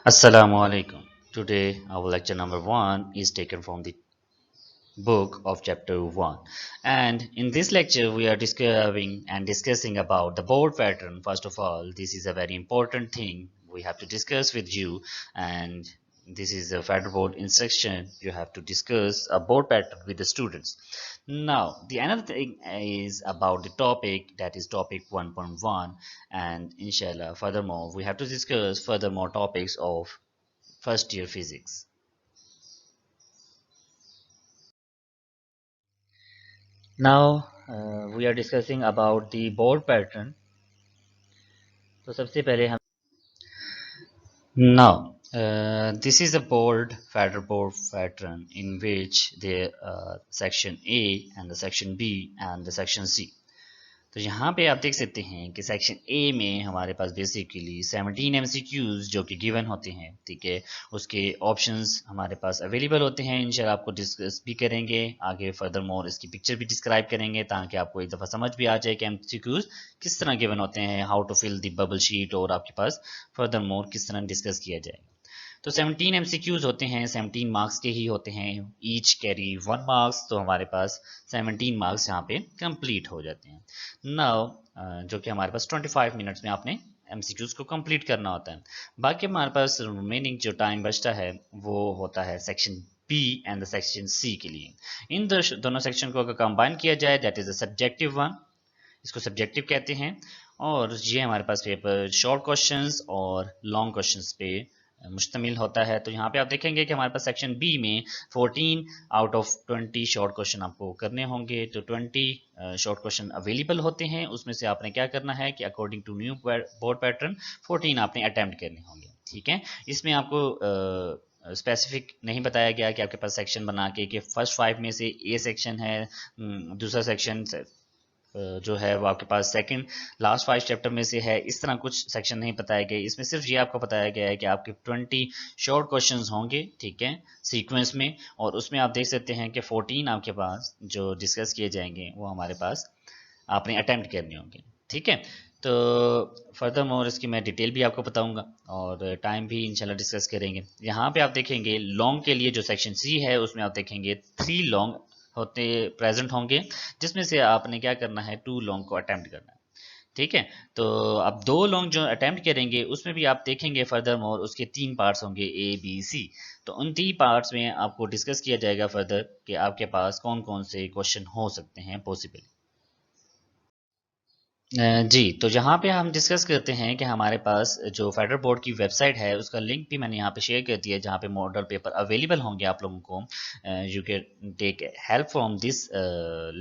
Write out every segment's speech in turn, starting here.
Assalamu alaikum. Today our lecture number 1 is taken from the book of chapter 1, and in this lecture we are discussing about the board pattern. First of all, this is a very important thing we have to discuss with you, and this is a board instruction. You have to discuss a board pattern with the students. Now the another thing is about the topic, that is topic 1.1, and inshallah furthermore we have to discuss furthermore topics of first year physics. Now we are discussing about the board pattern. तो सबसे पहले हम now this is a board pattern in which the section A and the section B and the section C. तो यहाँ पे आप देख सकते हैं कि सेक्शन ए में हमारे पास बेसिकली 17 MCQs जो कि गिवन होते हैं, ठीक है। उसके ऑप्शंस हमारे पास अवेलेबल होते हैं। इंशाल्लाह आपको डिस्कस भी करेंगे आगे, फर्दर मोर इसकी पिक्चर भी डिस्क्राइब करेंगे ताकि आपको एक दफ़ा समझ भी आ जाए कि MCQs किस तरह गिवन होते हैं, how to fill the bubble sheet, और आपके पास फर्दर मोर किस तरह डिस्कस किया जाएगा। तो 17 MCQs होते हैं, 17 मार्क्स के ही होते हैं, ईच कैरी 1 मार्क्स। तो हमारे पास 17 मार्क्स यहाँ पे कंप्लीट हो जाते हैं। नाउ जो कि हमारे पास 25 मिनट्स में आपने MCQs को कंप्लीट करना होता है। बाकी हमारे पास रिमेनिंग जो टाइम बचता है वो होता है section B and the section C के लिए। इन दोनों सेक्शन को अगर कंबाइन किया जाए, that is the subjective one, इसको सब्जेक्टिव कहते हैं। और ये हमारे पास पेपर शॉर्ट क्वेश्चंस और लॉन्ग क्वेश्चंस पे मुश्तमिल होता है। तो यहाँ पे आप देखेंगे कि हमारे पास सेक्शन बी में 14 आउट ऑफ 20 शॉर्ट क्वेश्चन आपको करने होंगे। तो 20 शॉर्ट क्वेश्चन अवेलेबल होते हैं, उसमें से आपने क्या करना है कि according to new board pattern 14 आपने अटेम्प्ट करने होंगे, ठीक है। इसमें आपको स्पेसिफिक नहीं बताया गया कि आपके पास सेक्शन बना के कि फर्स्ट 5 में से ए सेक्शन है, दूसरा सेक्शन जो है वो आपके पास सेकंड लास्ट 5 चैप्टर में से है। इस तरह कुछ सेक्शन नहीं बताए गए। इसमें सिर्फ ये आपको बताया गया है कि आपके 20 शॉर्ट क्वेश्चंस होंगे, ठीक है, सीक्वेंस में। और उसमें आप देख सकते हैं कि 14 आपके पास जो डिस्कस किए जाएंगे वो हमारे पास आपने अटेम्प्ट करने होंगे, ठीक है। तो फर्दर मोर इसकी मैं डिटेल भी आपको बताऊंगा और टाइम भी इंशाल्लाह डिस्कस करेंगे। यहाँ पे आप देखेंगे लॉन्ग के लिए जो सेक्शन सी है उसमें आप देखेंगे 3 लॉन्ग होते प्रेजेंट होंगे, जिसमें से आपने क्या करना है 2 लॉन्ग को अटेम्प्ट करना है, ठीक है। तो अब 2 लॉन्ग जो अटेम्प्ट करेंगे उसमें भी आप देखेंगे फर्दर मोर उसके 3 पार्ट्स होंगे ए बी सी। तो उन 3 पार्ट्स में आपको डिस्कस किया जाएगा फर्दर कि आपके पास कौन कौन से क्वेश्चन हो सकते हैं पॉसिबल। जी, तो यहाँ पे हम डिस्कस करते हैं कि हमारे पास जो फेडरल बोर्ड की वेबसाइट है उसका लिंक भी मैंने यहाँ पे शेयर कर दिया है, जहाँ पे मॉडल पेपर अवेलेबल होंगे आप लोगों को। You can take help from this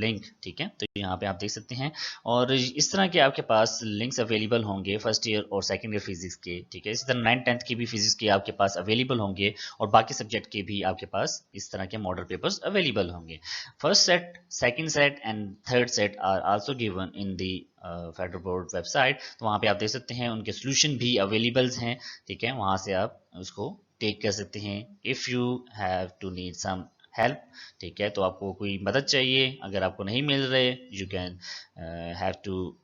link, ठीक है। तो यहाँ पे आप देख सकते हैं और इस तरह के आपके पास लिंक्स अवेलेबल होंगे फर्स्ट ईयर और सेकेंड ईयर फिजिक्स के, ठीक है। इसी तरह 9th-10th की भी फिजिक्स के आपके पास अवेलेबल होंगे और बाकी सब्जेक्ट के भी आपके पास इस तरह के मॉडल पेपर्स अवेलेबल होंगे। First set, second set and third set are also given in the federal board website. तो वहाँ पे आप देख सकते हैं उनके सोल्यूशन भी अवेलेबल हैं, ठीक है। वहाँ से आप उसको टेक कर सकते हैं if you have to need some help, ठीक है। तो आपको कोई मदद चाहिए, अगर आपको नहीं मिल रहे, you can have to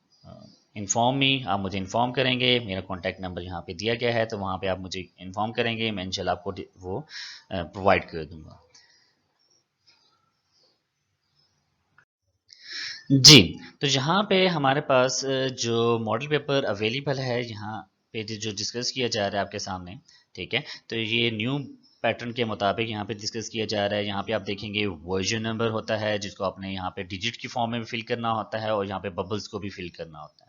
inform me, आप मुझे इन्फॉर्म करेंगे। मेरा कॉन्टैक्ट नंबर यहाँ पे दिया गया है, तो वहाँ पे आप मुझे इन्फॉर्म करेंगे, मैं इंशाल्लाह आपको वो प्रोवाइड कर दूँगा। जी, तो यहाँ पे हमारे पास जो मॉडल पेपर अवेलेबल है, यहाँ पे जो डिस्कस किया जा रहा है आपके सामने, ठीक है। तो ये न्यू पैटर्न के मुताबिक यहाँ पे डिस्कस किया जा रहा है। यहाँ पे आप देखेंगे वर्जन नंबर होता है जिसको आपने यहाँ पे डिजिट की फॉर्म में भी फिल करना होता है और यहाँ पे बबल्स को भी फिल करना होता है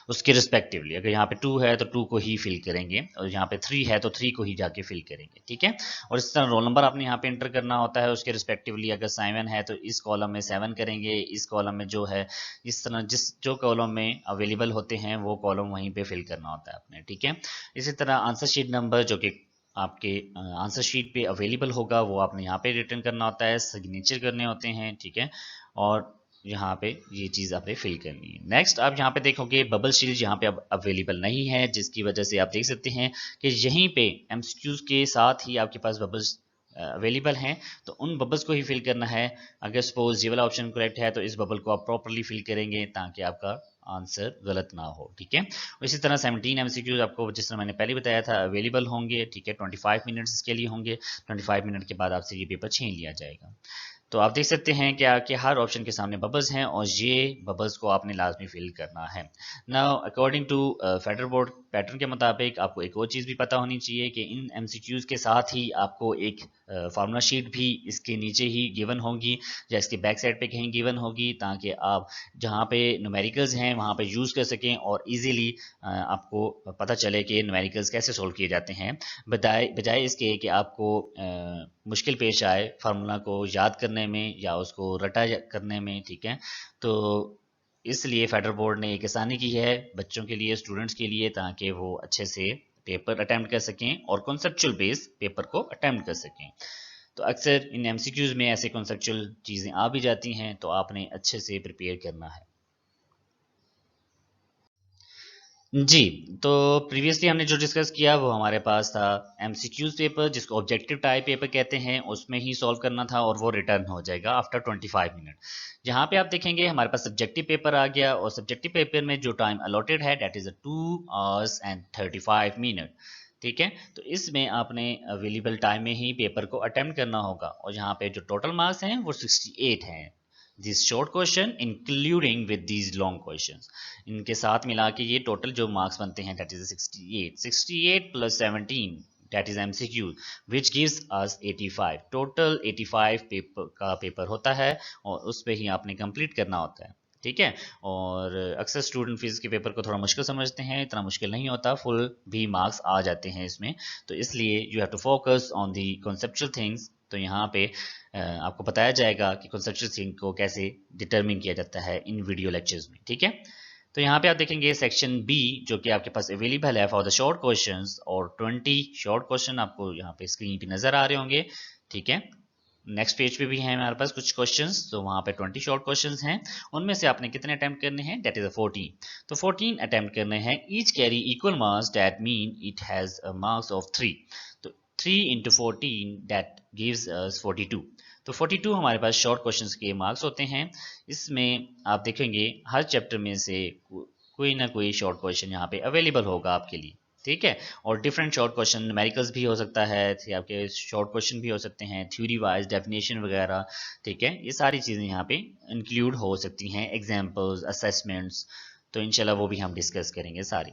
उसके रिस्पेक्टिवली। अगर यहाँ पे 2 है तो 2 को ही फिल करेंगे और यहाँ पे 3 है तो 3 को ही जाके फिल करेंगे, ठीक है। और इस तरह रोल नंबर आपने यहाँ पे एंटर करना होता है उसके रिस्पेक्टिवली। अगर 7 है तो इस कॉलम में 7 करेंगे, इस कॉलम में जो है इस तरह जिस जो कॉलम में अवेलेबल होते हैं वो कॉलम वहीं पे फिल करना होता है आपने, ठीक है। इसी तरह आंसर शीट नंबर जो कि आपके आंसर शीट पे अवेलेबल होगा वो आपने यहाँ पे रिटर्न करना होता है, सिग्नेचर करने होते हैं, ठीक है। और यहाँ पे ये चीज़ आपने फिल करनी है। नेक्स्ट आप यहाँ पे देखोगे बबल शीट यहाँ पे अब अवेलेबल नहीं है, जिसकी वजह से आप देख सकते हैं कि यहीं पे एमसीक्यूज के साथ ही आपके पास बबल्स अवेलेबल हैं। तो उन बबल्स को ही फिल करना है। अगर सपोज ये वाला ऑप्शन करेक्ट है तो इस बबल को आप प्रॉपरली फिल करेंगे ताकि आपका आंसर गलत ना हो, ठीक है। इसी तरह 17 MCQs आपको जिस तरह मैंने पहले बताया था अवेलेबल होंगे, ठीक है। 25 मिनट्स इसके लिए होंगे, 25 मिनट के बाद आपसे ये पेपर छीन लिया जाएगा। तो आप देख सकते हैं कि हर ऑप्शन के सामने बबल्स हैं और ये बबल्स को आपने लाजमी फिल करना है। Now according to federal board pattern के मुताबिक आपको एक और चीज़ भी पता होनी चाहिए कि इन MCQs के साथ ही आपको एक फार्मूला शीट भी इसके नीचे ही गिवन होगी या इसके बैक साइड पे कहीं गिवन होगी, ताकि आप जहाँ पे न्यूमेरिकल्स हैं वहाँ पे यूज़ कर सकें और इजीली आपको पता चले कि न्यूमेरिकल्स कैसे सोल्व किए जाते हैं, बजाय इसके कि आपको मुश्किल पेश आए फार्मूला को याद करने में या उसको रटा करने में, ठीक है। तो इसलिए फेडरल बोर्ड ने एक आसानी की है बच्चों के लिए, स्टूडेंट्स के लिए, ताकि वो अच्छे से पेपर अटेम्प्ट कर सकें और कॉन्सेप्चुअल बेस पेपर को अटेम्प्ट कर सकें। तो अक्सर इन MCQs में ऐसे कॉन्सेप्चुअल चीज़ें आ भी जाती हैं, तो आपने अच्छे से प्रिपेयर करना है। जी, तो प्रीवियसली हमने जो डिस्कस किया वो हमारे पास था MCQs पेपर, जिसको ऑब्जेक्टिव टाइप पेपर कहते हैं, उसमें ही सॉल्व करना था और वो रिटर्न हो जाएगा आफ्टर 25 मिनट। जहाँ पे आप देखेंगे हमारे पास सब्जेक्टिव पेपर आ गया और सब्जेक्टिव पेपर में जो टाइम अलॉटेड है that is 2 hours and 35 minute, ठीक है। तो इसमें आपने अवेलेबल टाइम में ही पेपर को अटेम्प्ट करना होगा और यहाँ पे जो टोटल मार्क्स हैं वो 68 हैं। This short question including with these long questions, इनके साथ मिला के ये टोटल जो मार्क्स बनते हैं that is 68 plus 17 that is MCQ which gives us 85। Total 85 paper का पेपर होता है और उस पर ही आपने कंप्लीट करना होता है, ठीक है। और अक्सर स्टूडेंट फिजिक्स के पेपर को थोड़ा मुश्किल समझते हैं, इतना मुश्किल नहीं होता, फुल भी मार्क्स आ जाते हैं इसमें। तो इसलिए you have to focus on the conceptual things. तो यहाँ पे आपको बताया जाएगा कि कॉन्सेप्चुअल थिंग को कैसे डिटरमिन किया जाता है इन वीडियो लेक्चर्स में, ठीक है। तो यहाँ पे आप देखेंगे सेक्शन B जो कि आपके पास अवेलेबल है फॉर द शॉर्ट क्वेश्चंस, और 20 शॉर्ट क्वेश्चन आपको यहाँ पे स्क्रीन पे नजर आ रहे होंगे, ठीक है। नेक्स्ट पेज पे भी है हमारे पास कुछ क्वेश्चंस, तो वहाँ पे 20 शॉर्ट क्वेश्चंस हैं। उनमें से आपने कितने अटेम्प्ट करने हैं, दैट इज 14। तो 14 अटेम्प्ट करने हैं। Each carry equal marks, that mean it has marks of 3। तो 3 into 14 दैट गिव्स अस 42। तो 42 हमारे पास शॉर्ट क्वेश्चंस के मार्क्स होते हैं। इसमें आप देखेंगे हर चैप्टर में से कोई ना कोई शॉर्ट क्वेश्चन यहाँ पे अवेलेबल होगा आपके लिए, ठीक है। और डिफरेंट शॉर्ट क्वेश्चन, न्यूमेरिकल्स भी हो सकता है, आपके शॉर्ट क्वेश्चन भी हो सकते हैं, थ्योरी वाइज डेफिनेशन वगैरह, ठीक है। ये सारी चीज़ें यहाँ पे इंक्लूड हो सकती हैं, एग्जाम्पल्स, असेसमेंट्स, तो इंशाल्लाह वो भी हम डिस्कस करेंगे सारी,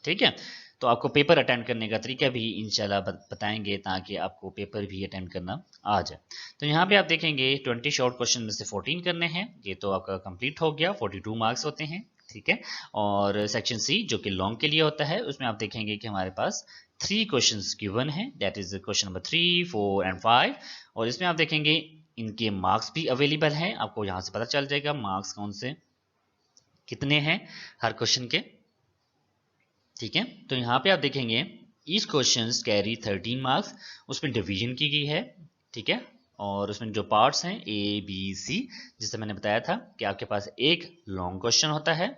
ठीक है। तो आपको पेपर अटेंड करने का तरीका भी इंशाल्लाह बताएंगे ताकि आपको पेपर भी अटेंड करना आ जाए। तो यहाँ पे आप देखेंगे 20 शॉर्ट क्वेश्चन में से 14 करने हैं, ये तो आपका कंप्लीट हो गया, 42 मार्क्स होते हैं, ठीक है। और सेक्शन C जो कि लॉन्ग के लिए होता है, उसमें आप देखेंगे कि हमारे पास 3 क्वेश्चंस गिवन है, that is question number 3, 4 and 5। और इसमें आप देखेंगे इनके मार्क्स भी अवेलेबल हैं, आपको यहाँ से पता चल जाएगा मार्क्स कौन से कितने हैं हर क्वेश्चन के, ठीक है। तो यहाँ पे आप देखेंगे ईच क्वेश्चन कैरी 13 मार्क्स, उसमें डिवीजन की गई है, ठीक है। और उसमें जो पार्ट्स हैं ABC, जिससे मैंने बताया था कि आपके पास एक लॉन्ग क्वेश्चन होता है,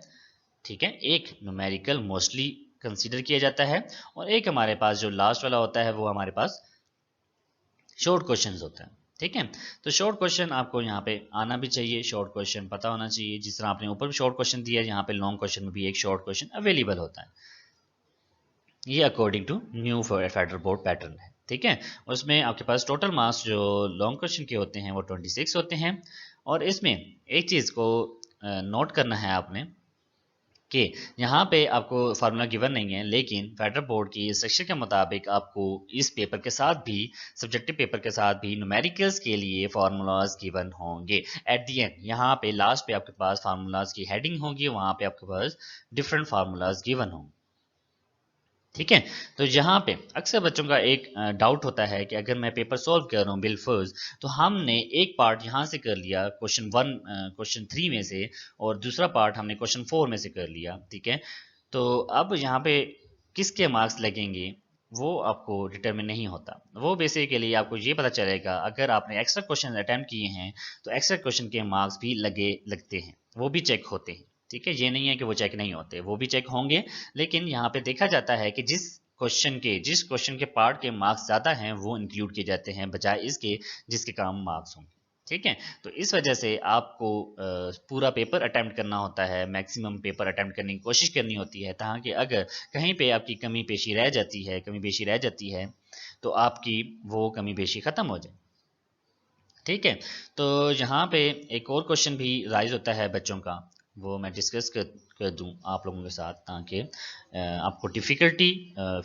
ठीक है, एक न्यूमेरिकल मोस्टली कंसीडर किया जाता है, और एक हमारे पास जो लास्ट वाला होता है वो हमारे पास शॉर्ट क्वेश्चन होता है, ठीक है। तो शॉर्ट क्वेश्चन आपको यहाँ पे आना भी चाहिए, शॉर्ट क्वेश्चन पता होना चाहिए, जिस तरह आपने ऊपर भी शॉर्ट क्वेश्चन दिया है, यहाँ पे लॉन्ग क्वेश्चन में भी एक शॉर्ट क्वेश्चन अवेलेबल होता है। ये according to new federal board pattern है, ठीक है। उसमें आपके पास टोटल मार्क्स जो लॉन्ग क्वेश्चन के होते हैं वो 26 होते हैं। और इसमें एक चीज़ को नोट करना है आपने कि यहाँ पे आपको फार्मूला गिवन नहीं है, लेकिन फेडरल बोर्ड की सेक्शन के मुताबिक आपको इस पेपर के साथ भी, सब्जेक्टिव पेपर के साथ भी न्यूमेरिकल्स के लिए फार्मूलाज गिवन होंगे एट दी एंड। यहाँ पे लास्ट पे आपके पास फार्मूलाज की हेडिंग होगी, वहाँ पे आपके पास डिफरेंट फार्मूलाज गिवन होंगे, ठीक है। तो यहाँ पे अक्सर बच्चों का एक डाउट होता है कि अगर मैं पेपर सॉल्व कर रहा हूँ बिल फर्स्ट, तो हमने एक पार्ट यहाँ से कर लिया क्वेश्चन 1 क्वेश्चन 3 में से, और दूसरा पार्ट हमने क्वेश्चन 4 में से कर लिया, ठीक है। तो अब यहाँ पे किसके मार्क्स लगेंगे वो आपको डिटरमिन नहीं होता। वो बेसिकली आपको ये पता चलेगा अगर आपने एक्स्ट्रा क्वेश्चन अटैम्प्ट किए हैं तो एक्स्ट्रा क्वेश्चन के मार्क्स भी लगते हैं, वो भी चेक होते हैं, ठीक है। ये नहीं है कि वो चेक नहीं होते, वो भी चेक होंगे, लेकिन यहाँ पे देखा जाता है कि जिस क्वेश्चन के पार्ट के मार्क्स ज़्यादा हैं वो इंक्लूड किए जाते हैं, बजाय इसके जिसके कम मार्क्स होंगे, ठीक है। तो इस वजह से आपको पूरा पेपर अटेम्प्ट करना होता है, मैक्सिमम पेपर अटेम्प्ट करने की कोशिश करनी होती है, ताकि अगर कहीं पे आपकी कमी पेशी रह जाती है तो आपकी वो कमी पेशी ख़त्म हो जाए। ठीक है। तो यहाँ पे एक और क्वेश्चन भी राइज होता है बच्चों का, वो मैं डिस्कस कर दूँ आप लोगों के साथ, ताकि आपको डिफ़िकल्टी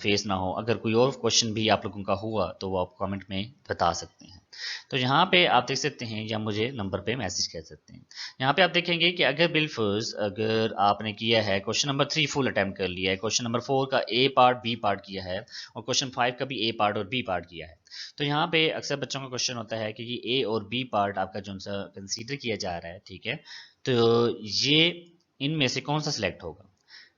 फेस ना हो। अगर कोई और क्वेश्चन भी आप लोगों का हुआ तो वो आप कमेंट में बता सकते हैं। तो यहाँ पे आप देख सकते हैं, या मुझे नंबर पे मैसेज कर सकते हैं। यहाँ पे आप देखेंगे कि अगर बिलफर्ज अगर आपने किया है क्वेश्चन नंबर 3 फुल अटैम्प्ट कर लिया है, क्वेश्चन नंबर 4 का ए पार्ट बी पार्ट किया है, और क्वेश्चन 5 का भी ए पार्ट और बी पार्ट किया है, तो यहाँ पे अक्सर बच्चों का क्वेश्चन होता है कि ये ए और बी पार्ट आपका जो सा कंसीडर किया जा रहा है, ठीक है, तो ये इनमें से कौन सा सिलेक्ट होगा,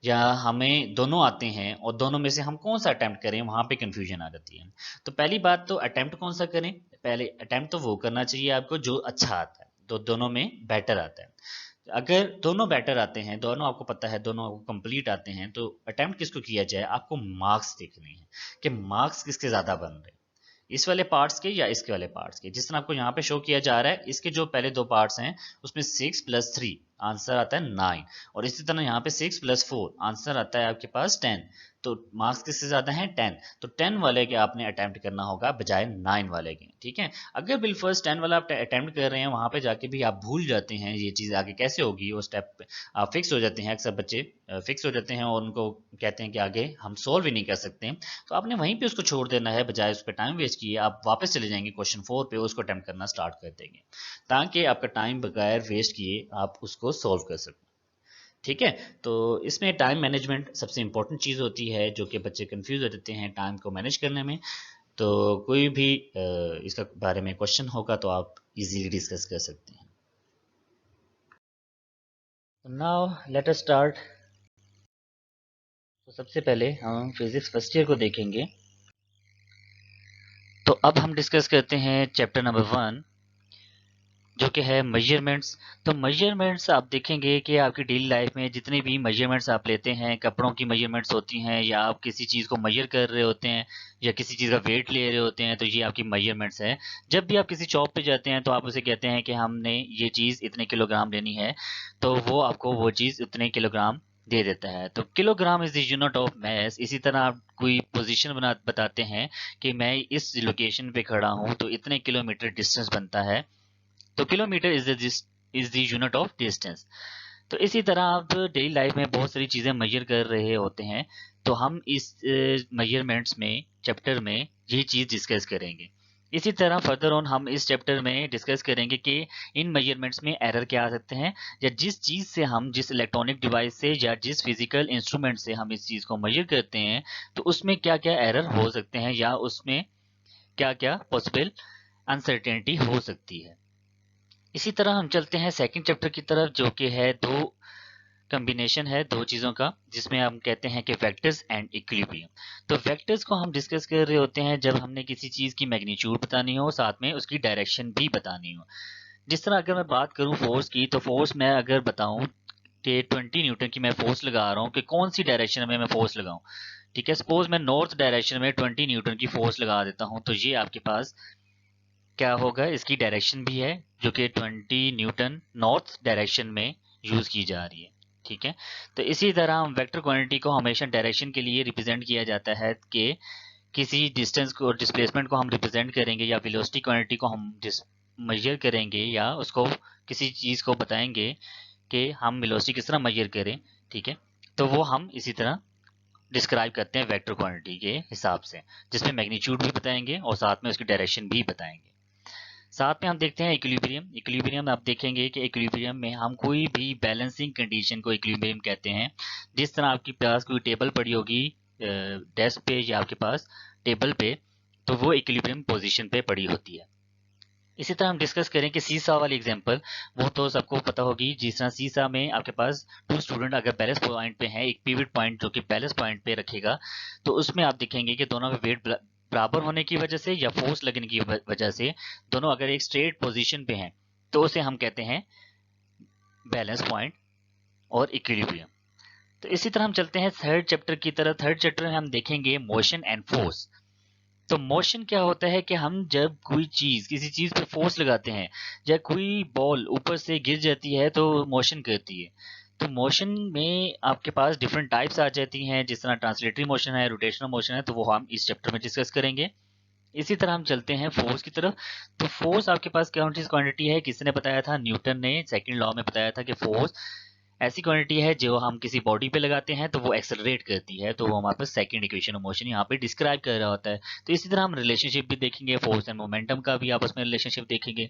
या हमें दोनों आते हैं और दोनों में से हम कौन सा अटेम्प्ट करें, वहाँ पे कंफ्यूजन आ जाती है। तो पहली बात तो अटेम्प्ट कौन सा करें, पहले अटेम्प्ट तो वो करना चाहिए आपको जो अच्छा आता है, तो दोनों में बेटर आता है। अगर दोनों बेटर आते हैं, दोनों आपको पता है, दोनों आपको कंप्लीट आते हैं, तो अटेम्प्ट किसको किया जाए, आपको मार्क्स देखने हैं कि मार्क्स किसके ज़्यादा बन रहे हैं, इस वाले पार्ट्स के या इसके वाले पार्ट्स के। जिस तरह आपको यहाँ पे शो किया जा रहा है, इसके जो पहले दो पार्ट्स हैं उसमें 6 + 3 आंसर आता है 9, और इसी तरह यहाँ पे 6 + 4 आंसर आता है आपके पास 10। तो मार्क्स किससे ज्यादा हैं, 10। तो 10 वाले के आपने अटेम्प्ट करना होगा बजाय 9 वाले के। ठीक है। अगर बिल फर्स्ट 10 वाला आप अटेम्प्ट कर रहे हैं, वहां पे जाके भी आप भूल जाते हैं ये चीज आगे कैसे होगी, वो स्टेप आप फिक्स हो जाते हैं, अक्सर बच्चे फिक्स हो जाते हैं और उनको कहते हैं कि आगे हम सोल्व ही नहीं कर सकते, तो आपने वहीं पे उसको छोड़ देना है, बजाय उस पर टाइम वेस्ट किए आप वापस चले जाएंगे क्वेश्चन 4 पे, उसको अटेम्प्ट करना स्टार्ट कर देंगे, ताकि आपका टाइम बगैर वेस्ट किए आप उसको सोल्व कर सकें। ठीक है। तो इसमें टाइम मैनेजमेंट सबसे इंपॉर्टेंट चीज़ होती है, जो कि बच्चे कंफ्यूज हो जाते हैं टाइम को मैनेज करने में। तो कोई भी इसका बारे में क्वेश्चन होगा तो आप इजीली डिस्कस कर सकते हैं। Now let us start. तो सबसे पहले हम फिजिक्स फर्स्ट ईयर को देखेंगे। तो अब हम डिस्कस करते हैं चैप्टर नंबर 1, जो कि है मेजरमेंट्स। तो मेजरमेंट्स आप देखेंगे कि आपकी डेली लाइफ में जितने भी मेजरमेंट्स आप लेते हैं, कपड़ों की मेजरमेंट्स होती हैं, या आप किसी चीज़ को मेजर कर रहे होते हैं, या किसी चीज़ का वेट ले रहे होते हैं, तो ये आपकी मेजरमेंट्स है। जब भी आप किसी शॉप पे जाते हैं तो आप उसे कहते हैं कि हमने ये चीज़ इतने किलोग्राम लेनी है, तो वो आपको वो चीज़ उतने किलोग्राम दे देता है। तो kilogram is the unit of mass. इसी तरह आप कोई पोजीशन बताते हैं कि मैं इस लोकेशन पे खड़ा हूँ तो इतने किलोमीटर डिस्टेंस बनता है, तो kilometre is the unit of distance. तो इसी तरह आप डेली लाइफ में बहुत सारी चीज़ें मेजर कर रहे होते हैं, तो हम इस मेजरमेंट्स में चैप्टर में ये चीज़ डिस्कस करेंगे। इसी तरह फर्दर ऑन हम इस चैप्टर में डिस्कस करेंगे कि इन मेजरमेंट्स में एरर क्या आ सकते हैं, या जिस चीज़ से हम, जिस इलेक्ट्रॉनिक डिवाइस से या जिस फिजिकल इंस्ट्रूमेंट से हम इस चीज़ को मेजर करते हैं, तो उसमें क्या क्या एरर हो सकते हैं, या उसमें क्या क्या पॉसिबल अनसर्टेनिटी हो सकती है। इसी तरह हम चलते हैं सेकंड चैप्टर की तरफ, जो कि है दो कॉम्बिनेशन है दो चीज़ों का, जिसमें हम कहते हैं कि वेक्टर्स एंड इक्विलिब्रियम। तो वेक्टर्स को हम डिस्कस कर रहे होते हैं जब हमने किसी चीज़ की मैग्नीट्यूड बतानी हो, साथ में उसकी डायरेक्शन भी बतानी हो। जिस तरह अगर मैं बात करूं फोर्स की, तो फोर्स मैं अगर बताऊं कि 20 न्यूटन की मैं फोर्स लगा रहा हूं, कि कौन सी डायरेक्शन में मैं फोर्स लगाऊं। ठीक है, सपोज मैं नॉर्थ डायरेक्शन में 20 न्यूटन की फोर्स लगा देता हूं, तो ये आपके पास क्या होगा, इसकी डायरेक्शन भी है जो कि 20 न्यूटन नॉर्थ डायरेक्शन में यूज की जा रही है। ठीक है। तो इसी तरह हम वेक्टर क्वांटिटी को हमेशा डायरेक्शन के लिए रिप्रेजेंट किया जाता है, कि किसी डिस्टेंस को, डिस्प्लेसमेंट को हम रिप्रेजेंट करेंगे, या वेलोसिटी क्वांटिटी को हम मेजर करेंगे, या उसको किसी चीज़ को बताएंगे कि हम वेलोसिटी किस तरह मेजर करें। ठीक है। तो वो हम इसी तरह डिस्क्राइब करते हैं वेक्टर क्वांटिटी के हिसाब से, जिसमें मैग्नीट्यूड भी बताएंगे और साथ में उसकी डायरेक्शन भी बताएंगे। साथ में हम देखते हैं इक्विलिब्रियम। इक्विलिब्रियम आप देखेंगे कि इक्विलिब्रियम में हम कोई भी बैलेंसिंग कंडीशन को इक्विलिब्रियम कहते हैं। जिस तरह आपके पास कोई टेबल पड़ी होगी डेस्क पे या आपके पास टेबल पे, तो वो इक्विलिब्रियम पोजीशन पे पड़ी होती है। इसी तरह हम डिस्कस करें कि सीसा वाली एग्जांपल, वो तो सबको पता होगी। जिस तरह सीसा में आपके पास टू स्टूडेंट अगर बैलेंस पॉइंट पे हैं, एक पिवट पॉइंट जो कि बैलेंस पॉइंट पे रखेगा, तो उसमें आप देखेंगे कि दोनों का वेट बराबर होने की वजह से या फोर्स लगने की वजह से दोनों अगर एक स्ट्रेट पोजीशन पे हैं, तो उसे हम कहते हैं बैलेंस पॉइंट और इक्विलिब्रियम। तो इसी तरह हम चलते हैं थर्ड चैप्टर की तरफ। थर्ड चैप्टर में हम देखेंगे मोशन एंड फोर्स। तो मोशन क्या होता है कि हम जब कोई चीज किसी चीज पे फोर्स लगाते हैं या कोई बॉल ऊपर से गिर जाती है तो मोशन करती है। तो मोशन में आपके पास डिफरेंट टाइप्स आ जाती हैं, जिस तरह ट्रांसलेटरी मोशन है, रोटेशनल मोशन है, तो वो हम इस चैप्टर में डिस्कस करेंगे। इसी तरह हम चलते हैं फोर्स की तरफ। तो फोर्स आपके पास क्वांटिटी है, किसने बताया था? न्यूटन ने सेकंड लॉ में बताया था कि फोर्स ऐसी क्वांटिटी है जो हम किसी बॉडी पे लगाते हैं तो वो एक्सेलरेट करती है। तो वो हमारे पास सेकंड इक्वेशन ऑफ मोशन यहाँ पे डिस्क्राइब कर रहा होता है। तो इसी तरह हम रिलेशनशिप भी देखेंगे, फोर्स एंड मोमेंटम का भी आपस में रिलेशनशिप देखेंगे।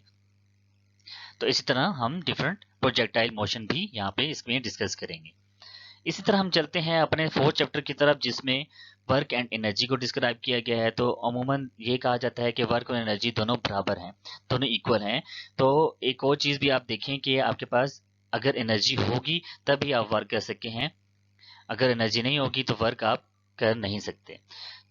तो इसी तरह हम डिफरेंट प्रोजेक्टाइल मोशन भी यहाँ पे इसमें डिस्कस करेंगे। इसी तरह हम चलते हैं अपने फोर्थ चैप्टर की तरफ, जिसमें वर्क एंड एनर्जी को डिस्क्राइब किया गया है। तो अमूमन ये कहा जाता है कि वर्क और एनर्जी दोनों बराबर हैं, दोनों इक्वल हैं। तो एक और चीज भी आप देखें कि आपके पास अगर एनर्जी होगी तभी आप वर्क कर सकते हैं, अगर एनर्जी नहीं होगी तो वर्क आप कर नहीं सकते।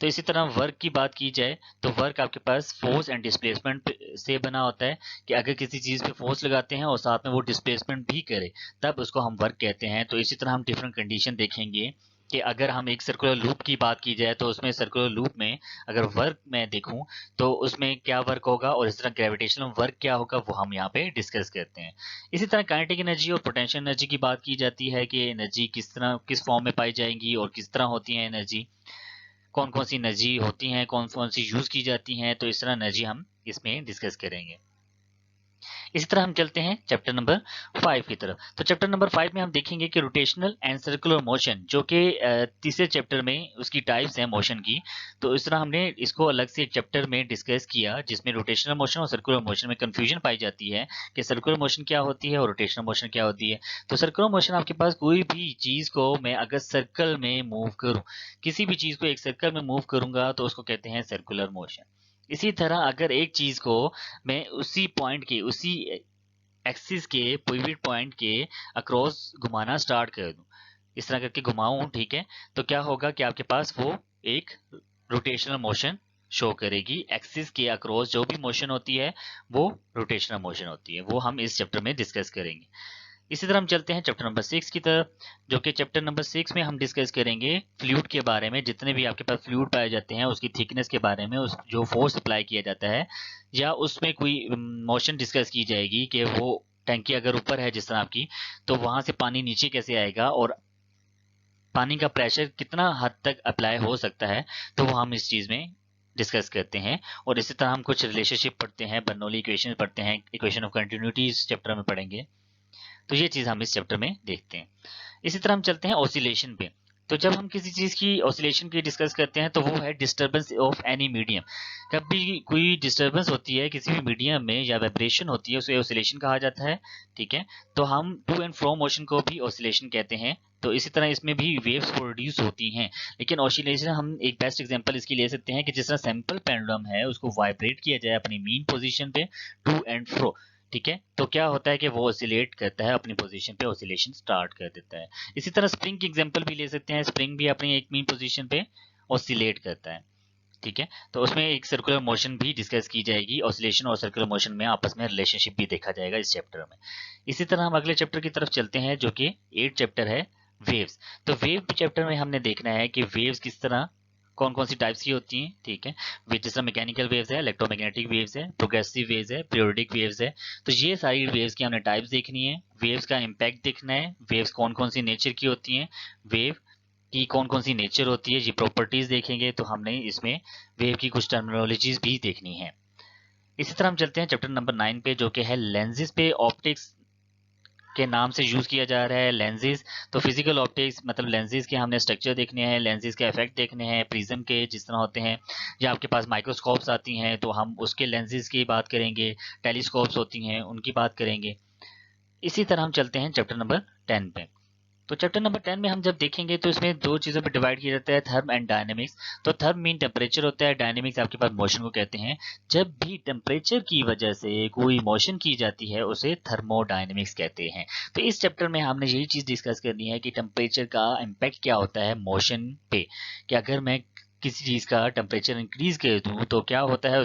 तो इसी तरह वर्क की बात की जाए तो वर्क आपके पास फोर्स एंड डिस्प्लेसमेंट से बना होता है, कि अगर किसी चीज पे फोर्स लगाते हैं और साथ में वो डिस्प्लेसमेंट भी करे तब उसको हम वर्क कहते हैं। तो इसी तरह हम डिफरेंट कंडीशन देखेंगे कि अगर हम एक सर्कुलर लूप की बात की जाए तो उसमें सर्कुलर लूप में अगर वर्क मैं देखूं तो उसमें क्या वर्क होगा, और इस तरह ग्रेविटेशनल वर्क क्या होगा, वो हम यहाँ पे डिस्कस करते हैं। इसी तरह काइनेटिक एनर्जी और पोटेंशियल एनर्जी की बात की जाती है कि एनर्जी किस तरह किस फॉर्म में पाई जाएंगी और किस तरह होती है एनर्जी, कौन कौन सी एनर्जी होती हैं, कौन कौन सी यूज की जाती हैं। तो इस तरह एनर्जी हम इसमें डिस्कस करेंगे। इसी तरह हम चलते हैं चैप्टर नंबर 5 की तरफ। तो चैप्टर नंबर 5 में हम देखेंगे कि रोटेशनल एंड सर्कुलर मोशन, जो कि तीसरे चैप्टर में उसकी टाइप्स हैं मोशन की। तो इस तरह हमने इसको अलग से एक चैप्टर में डिस्कस किया, जिसमें रोटेशनल मोशन और सर्कुलर मोशन में कंफ्यूजन पाई जाती है कि सर्कुलर मोशन क्या होती है और रोटेशनल मोशन क्या होती है। तो सर्कुलर मोशन आपके पास कोई भी चीज को मैं अगर सर्कल में मूव करूं, किसी भी चीज को एक सर्कल में मूव करूंगा तो उसको कहते हैं सर्कुलर मोशन। इसी तरह अगर एक चीज को मैं उसी पॉइंट के उसी एक्सिस के पिवट पॉइंट के अक्रॉस घुमाना स्टार्ट कर दूं, इस तरह करके घुमाऊं, ठीक है, तो क्या होगा कि आपके पास वो एक रोटेशनल मोशन शो करेगी। एक्सिस के अक्रॉस जो भी मोशन होती है वो रोटेशनल मोशन होती है, वो हम इस चैप्टर में डिस्कस करेंगे। इसी तरह हम चलते हैं चैप्टर नंबर 6 की तरफ, जो कि चैप्टर नंबर 6 में हम डिस्कस करेंगे फ्लूइड के बारे में। जितने भी आपके पास फ्लूइड पाए जाते हैं उसकी थिकनेस के बारे में, उस जो फोर्स अप्लाई किया जाता है, या उसमें कोई मोशन डिस्कस की जाएगी कि वो टंकी अगर ऊपर है जिस तरह आपकी, तो वहां से पानी नीचे कैसे आएगा और पानी का प्रेशर कितना हद तक अप्लाई हो सकता है। तो वो हम इस चीज में डिस्कस करते हैं। और इसी तरह हम कुछ रिलेशनशिप पढ़ते हैं, बर्नौली इक्वेशन पढ़ते हैं, इक्वेशन ऑफ कंटिन्यूटी इस चैप्टर में पढ़ेंगे। तो ये चीज हम इस चैप्टर में देखते हैं। इसी तरह हम चलते हैं ऑसिलेशन पे। तो जब हम किसी चीज की ऑसिलेशन की डिस्कस करते हैं तो वो है डिस्टर्बेंस ऑफ एनी मीडियम। कभी कोई डिस्टर्बेंस होती है किसी भी मीडियम में या वाइब्रेशन होती है, उसे ऑसिलेशन कहा जाता है, ठीक है। तो हम टू एंड फ्रो मोशन को भी ऑसिलेशन कहते हैं। तो इसी तरह इसमें भी वेव्स प्रोड्यूस होती हैं। लेकिन ऑसिलेशन हम एक बेस्ट एग्जांपल इसकी ले सकते हैं कि जिस तरह सैंपल पेंडुलम है उसको वाइब्रेट किया जाए अपनी मीन पोजीशन पे टू एंड फ्रो, ठीक है, तो क्या होता है कि वो ऑसिलेट करता है, अपनी पोजीशन पे ऑसिलेशन स्टार्ट कर देता है। इसी तरह स्प्रिंग की एग्जांपल भी ले सकते हैं, स्प्रिंग भी अपनी एक मीन पोजीशन पे ऑसिलेट करता है, ठीक है। तो उसमें एक सर्कुलर मोशन भी डिस्कस की जाएगी, ऑसिलेशन और सर्कुलर मोशन में आपस में रिलेशनशिप भी देखा जाएगा इस चैप्टर में। इसी तरह हम अगले चैप्टर की तरफ चलते हैं, जो कि 8 चैप्टर है, वेव्स। तो वेव चैप्टर में हमने देखना है कि वेव्स किस तरह कौन कौन सी टाइप्स की होती हैं, ठीक है। जिस तरह मैकेनिकल वेव्स है, इलेक्ट्रोमैग्नेटिक वेव्स है, प्रोग्रेसिव वेव्स है, पीरियोडिक वेव्स है। तो ये सारी वेव्स की हमने टाइप्स देखनी है, वेव्स का इम्पैक्ट देखना है, वेव्स कौन कौन सी नेचर की होती हैं, वेव की कौन कौन सी नेचर होती है, ये प्रॉपर्टीज देखेंगे। तो हमने इसमें वेव की कुछ टर्मिनोलॉजीज भी देखनी है। इसी तरह हम चलते हैं चैप्टर नंबर 9 पे, जो कि है लेंसेज पे। ऑप्टिक्स के नाम से यूज किया जा रहा है लेंसेज। तो फिजिकल ऑप्टिक्स मतलब लेंसेज के हमने स्ट्रक्चर देखने हैं, लेंसेज के इफेक्ट देखने हैं, प्रिज्म के जिस तरह होते हैं, या आपके पास माइक्रोस्कोप्स आती हैं तो हम उसके लेंसेज की बात करेंगे, टेलीस्कोप्स होती हैं उनकी बात करेंगे। इसी तरह हम चलते हैं चैप्टर नंबर 10 पे। तो चैप्टर नंबर 10 में हम जब देखेंगे तो इसमें दो चीजों पे डिवाइड किया जाता है, थर्म एंड डायनेमिक्स। तो थर्म मीन टेम्परेचर होता है, डायनेमिक्स आपके पास मोशन को कहते हैं। जब भी टेम्परेचर की वजह से कोई मोशन की जाती है उसे थर्मोडायनेमिक्स कहते हैं। तो इस चैप्टर में हमने यही चीज डिस्कस करनी है कि टेम्परेचर का इम्पैक्ट क्या होता है मोशन पे, कि अगर मैं किसी चीज का टेम्परेचर इंक्रीज कर दूं तो क्या होता है,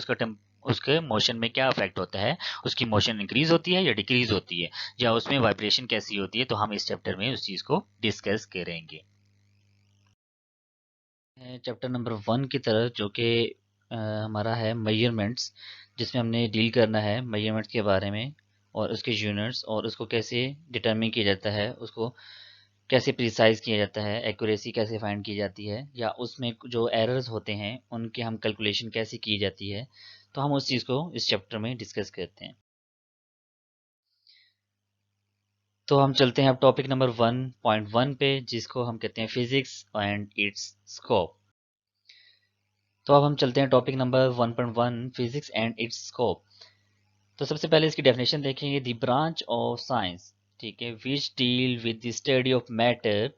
उसके मोशन में क्या इफेक्ट होता है, उसकी मोशन इंक्रीज होती है या डिक्रीज होती है, या उसमें वाइब्रेशन कैसी होती है। तो हम इस चैप्टर में उस चीज को डिस्कस करेंगे। चैप्टर नंबर 1 की तरफ, जो कि हमारा है मेजरमेंट्स, जिसमें हमने डील करना है मेजरमेंट्स के बारे में और उसके यूनिट्स और उसको कैसे डिटरमिन किया जाता है, उसको कैसे प्रिसाइज किया जाता है, एक्यूरेसी कैसे फाइंड की जाती है, या उसमें जो एरर्स होते हैं उनके हम कैलकुलेशन कैसे की जाती है। तो हम उस चीज़ को इस चैप्टर में डिस्कस करते हैं। तो हम चलते हैं अब टॉपिक नंबर 1.1 पे, जिसको हम कहते हैं फिजिक्स एंड इट्स स्कोप। तो अब हम चलते हैं topic number 1.1 physics and it's scope. तो सबसे पहले इसकी डेफिनेशन देखेंगे, द ब्रांच ऑफ साइंस, ठीक है, which deal with the study of matter,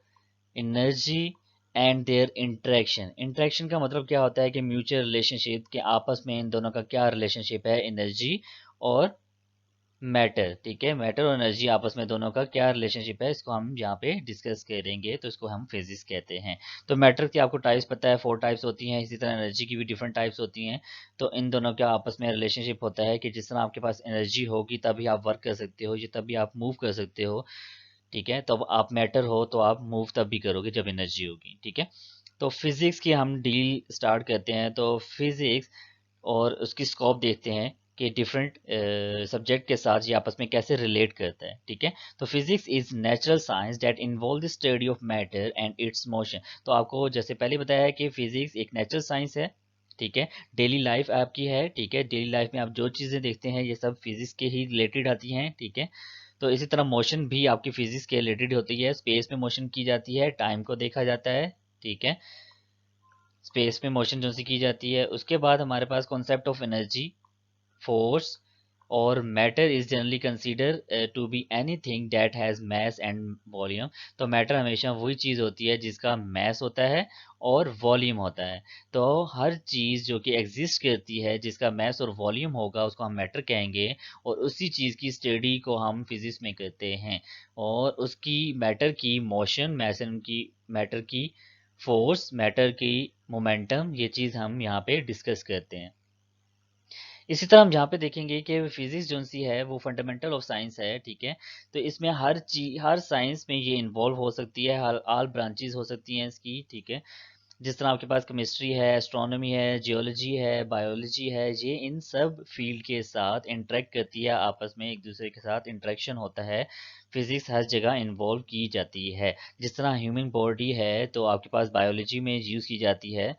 energy and there interaction. Interaction का मतलब क्या होता है कि म्यूचुअल रिलेशनशिप के आपस में इन दोनों का क्या रिलेशनशिप है, एनर्जी और मैटर, ठीक है, मैटर और एनर्जी आपस में दोनों का क्या रिलेशनशिप है, इसको हम यहाँ पे डिस्कस करेंगे। तो इसको हम फिजिक्स कहते हैं। तो मैटर की आपको टाइप्स पता है, 4 टाइप्स होती हैं, इसी तरह एनर्जी की भी डिफरेंट टाइप्स होती हैं। तो इन दोनों का आपस में रिलेशनशिप होता है कि जिस तरह आपके पास एनर्जी होगी तभी आप वर्क कर सकते हो, ये तभी आप मूव कर सकते हो, ठीक है। तो अब आप मैटर हो तो आप मूव तब भी करोगे जब एनर्जी होगी, ठीक है। तो फिजिक्स की हम डील स्टार्ट करते हैं। तो फिजिक्स और उसकी स्कोप देखते हैं कि डिफरेंट सब्जेक्ट के साथ ये आपस में कैसे रिलेट करता है, ठीक है। तो physics is natural science that involve the study of matter and it's motion. तो आपको जैसे पहले बताया है कि फिजिक्स एक नेचुरल साइंस है, ठीक है। डेली लाइफ आपकी है, ठीक है, डेली लाइफ में आप जो चीज़ें देखते हैं ये सब फिजिक्स के ही रिलेटेड आती हैं, ठीक है। तो इसी तरह मोशन भी आपकी फिजिक्स के रिलेटेड होती है, स्पेस में मोशन की जाती है, टाइम को देखा जाता है, ठीक है, स्पेस में मोशन जो सी की जाती है। उसके बाद हमारे पास कॉन्सेप्ट ऑफ एनर्जी, फोर्स और matter is generally consider to be anything that has mass and volume. तो मैटर हमेशा वही चीज़ होती है जिसका मैस होता है और वॉल्यूम होता है। तो हर चीज़ जो कि एग्जिस्ट करती है जिसका मैस और वॉल्यूम होगा उसको हम मैटर कहेंगे, और उसी चीज़ की स्टडी को हम फिजिक्स में करते हैं। और उसकी मैटर की मोशन, मैसन की मैटर की फोर्स, मैटर की मोमेंटम, ये चीज़ हम यहाँ पे डिस्कस करते हैं। इसी तरह हम जहाँ पे देखेंगे कि फिजिक्स जो सी है वो फंडामेंटल ऑफ साइंस है, ठीक है। तो इसमें हर चीज, हर साइंस में ये इन्वॉल्व हो सकती है, हर ऑल ब्रांचेस हो सकती हैं इसकी, ठीक है। जिस तरह आपके पास केमिस्ट्री है, एस्ट्रोनॉमी है, जियोलॉजी है, बायोलॉजी है, ये इन सब फील्ड के साथ इंटरेक्ट करती है, आपस में एक दूसरे के साथ इंटरेक्शन होता है। फिजिक्स हर जगह इन्वॉल्व की जाती है। जिस तरह ह्यूमन बॉडी है तो आपके पास बायोलॉजी में यूज़ की जाती है,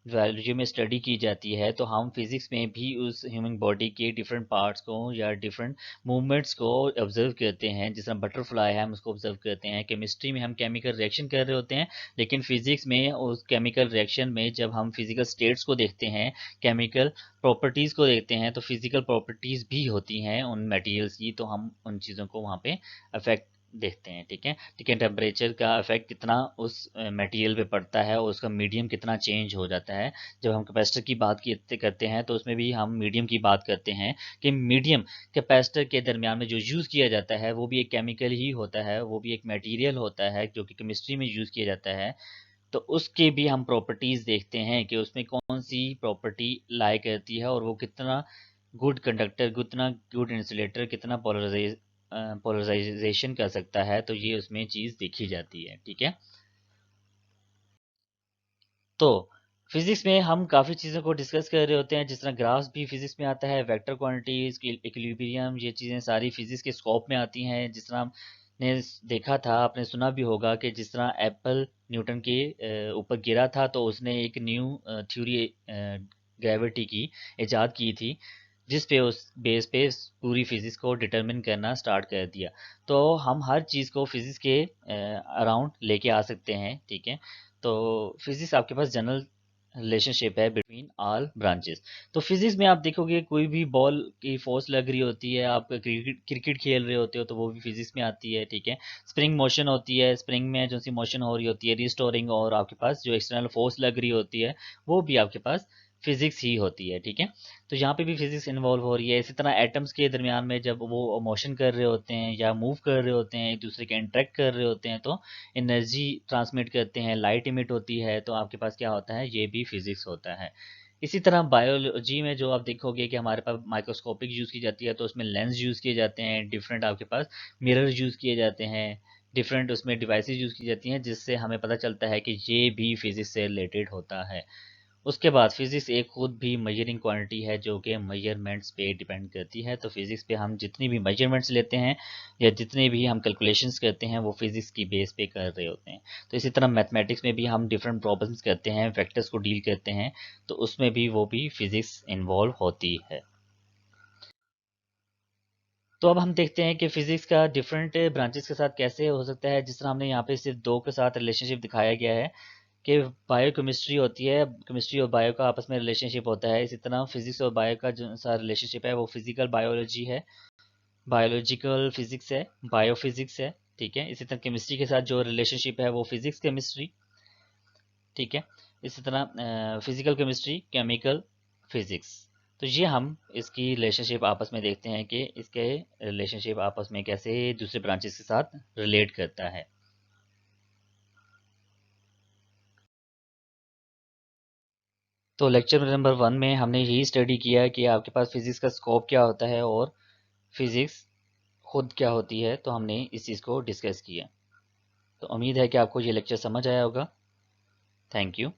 बायोलॉजी में स्टडी की जाती है, तो हम फिजिक्स में भी उस ह्यूमन बॉडी के डिफरेंट पार्ट्स को या डिफरेंट मूवमेंट्स को ऑब्जर्व करते हैं। जिस तरह बटरफ्लाई है हम उसको ऑब्जर्व करते हैं, केमिस्ट्री में हम केमिकल रिएक्शन कर रहे होते हैं, लेकिन फिजिक्स में उस केमिकल रिएक्शन में जब हम फिजिकल स्टेट्स को देखते हैं, केमिकल प्रॉपर्टीज़ को देखते हैं, तो फिजिकल प्रॉपर्टीज़ भी होती हैं उन मटेरियल्स की, तो हम उन चीज़ों को वहाँ पे अफेक्ट देखते हैं, ठीक है। ठीक है, टेम्परेचर का इफेक्ट कितना उस मटेरियल पे पड़ता है और उसका मीडियम कितना चेंज हो जाता है। जब हम कैपेसिटर की बात करते हैं तो उसमें भी हम मीडियम की बात करते हैं कि मीडियम कैपेसिटर के दरमियान में जो यूज़ किया जाता है वो भी एक केमिकल ही होता है, वो भी एक मटेरियल होता है जो कि केमिस्ट्री में यूज़ किया जाता है। तो उसके भी हम प्रॉपर्टीज़ देखते हैं कि उसमें कौन सी प्रॉपर्टी लाई करती है और वो कितना गुड कंडक्टर, कितना गुड इंसुलेटर, कितना पोलराइजेशन कर सकता है। तो ये उसमें चीज़ देखी जाती है, ठीक है। तो फिजिक्स में हम काफ़ी चीज़ों को डिस्कस कर रहे होते हैं, जिस तरह ग्राफ्स भी फिजिक्स में आता है, वेक्टर क्वांटिटीज, इक्विलिब्रियम, ये चीज़ें सारी फिजिक्स के स्कोप में आती हैं। जिस तरह आपने देखा था, आपने सुना भी होगा कि जिस तरह एप्पल न्यूटन के ऊपर गिरा था तो उसने एक न्यू थ्योरी ग्रेविटी की इजाद की थी, जिस पे उस बेस पे पूरी फिजिक्स को डिटरमिन करना स्टार्ट कर दिया। तो हम हर चीज़ को फिजिक्स के अराउंड लेके आ सकते हैं, ठीक है। तो फिजिक्स आपके पास जनरल रिलेशनशिप है बिटवीन ऑल ब्रांचेस। तो फिजिक्स में आप देखोगे कोई भी बॉल की फोर्स लग रही होती है, आप क्रिकेट क्रिकेट खेल रहे होते हो तो वो भी फिजिक्स में आती है, ठीक है। स्प्रिंग मोशन होती है, स्प्रिंग में जो सी मोशन हो रही होती है, रिस्टोरिंग, और आपके पास जो एक्सटर्नल फोर्स लग रही होती है वो भी आपके पास फिजिक्स ही होती है, ठीक है। तो यहाँ पे भी फिजिक्स इन्वॉल्व हो रही है। इसी तरह एटम्स के दरमियान में जब वो मोशन कर रहे होते हैं या मूव कर रहे होते हैं, एक दूसरे के इंटरेक्ट कर रहे होते हैं, तो एनर्जी ट्रांसमिट करते हैं, लाइट इमिट होती है, तो आपके पास क्या होता है, ये भी फिजिक्स होता है। इसी तरह बायोलॉजी में जो आप देखोगे कि हमारे पास माइक्रोस्कोपिक यूज़ की जाती है, तो उसमें लेंस यूज़ किए जाते हैं, डिफरेंट आपके पास मिरर यूज़ किए जाते हैं, डिफरेंट उसमें डिवाइसेस यूज़ की जाती हैं, जिससे हमें पता चलता है कि ये भी फिजिक्स से रिलेटेड होता है। उसके बाद फिजिक्स एक खुद भी मेजरिंग क्वांटिटी है जो कि मेजरमेंट्स पे डिपेंड करती है। तो फिजिक्स पे हम जितनी भी मेजरमेंट्स लेते हैं या जितने भी हम कैलकुलेशंस करते हैं वो फिजिक्स की बेस पे कर रहे होते हैं। तो इसी तरह मैथमेटिक्स में भी हम डिफरेंट प्रॉब्लम्स करते हैं, फैक्टर्स को डील करते हैं, तो उसमें भी वो भी फिजिक्स इन्वॉल्व होती है। तो अब हम देखते हैं कि फिजिक्स का डिफरेंट ब्रांचेस के साथ कैसे हो सकता है। जिस तरह हमने यहाँ पे सिर्फ दो के साथ रिलेशनशिप दिखाया गया है कि बायोकेमिस्ट्री होती है, केमिस्ट्री और बायो का आपस में रिलेशनशिप होता है। इसी तरह फिजिक्स और बायो का जो सा रिलेशनशिप है वो फिजिकल बायोलॉजी है, बायोलॉजिकल फिजिक्स है, बायोफिजिक्स है। ठीक है, इसी तरह केमिस्ट्री के साथ जो रिलेशनशिप है वो फिजिक्स केमिस्ट्री। ठीक है, इसी तरह फिजिकल केमिस्ट्री, केमिकल फिजिक्स। तो ये हम इसकी रिलेशनशिप आपस में देखते हैं कि इसके रिलेशनशिप आपस में कैसे दूसरे ब्रांचेस के साथ रिलेट करता है। तो लेक्चर नंबर 1 में हमने यही स्टडी किया कि आपके पास फिजिक्स का स्कोप क्या होता है और फिजिक्स खुद क्या होती है। तो हमने इस चीज़ को डिस्कस किया। तो उम्मीद है कि आपको ये लेक्चर समझ आया होगा। Thank you.